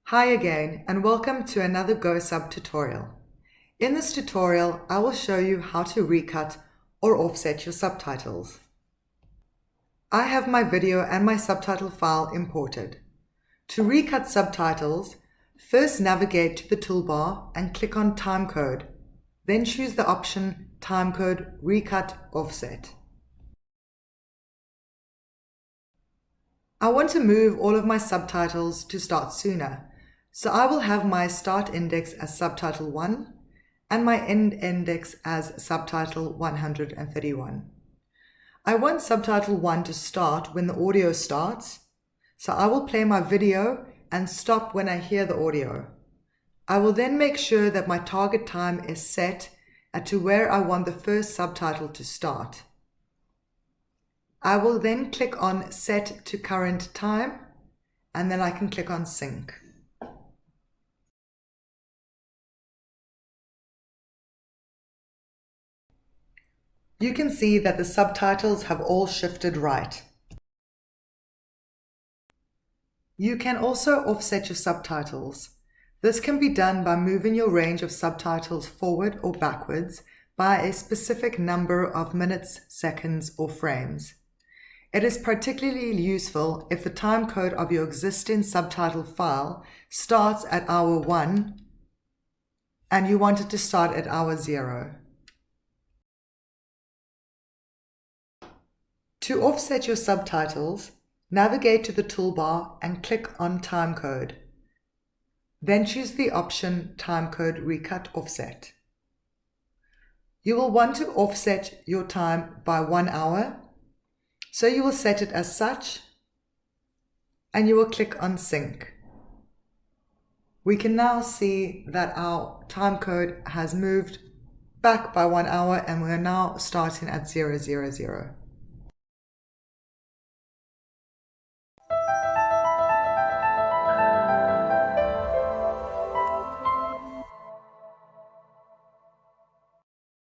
Hi again and welcome to another GOSUB tutorial. In this tutorial, I will show you how to recut or offset your subtitles. I have my video and my subtitle file imported. To recut subtitles, first navigate to the toolbar and click on Timecode, then choose the option Timecode Recut Offset. I want to move all of my subtitles to start sooner. So I will have my start index as subtitle 1 and my end index as subtitle 131. I want subtitle 1 to start when the audio starts, so I will play my video and stop when I hear the audio. I will then make sure that my target time is set to where I want the first subtitle to start. I will then click on Set to Current Time and then I can click on Sync. You can see that the subtitles have all shifted right. You can also offset your subtitles. This can be done by moving your range of subtitles forward or backwards by a specific number of minutes, seconds, or frames. It is particularly useful if the time code of your existing subtitle file starts at hour 1 and you want it to start at hour 0. To offset your subtitles, navigate to the toolbar and click on Timecode. Then choose the option Timecode Recut Offset. You will want to offset your time by 1 hour, so you will set it as such and you will click on Sync. We can now see that our timecode has moved back by 1 hour and we are now starting at 000.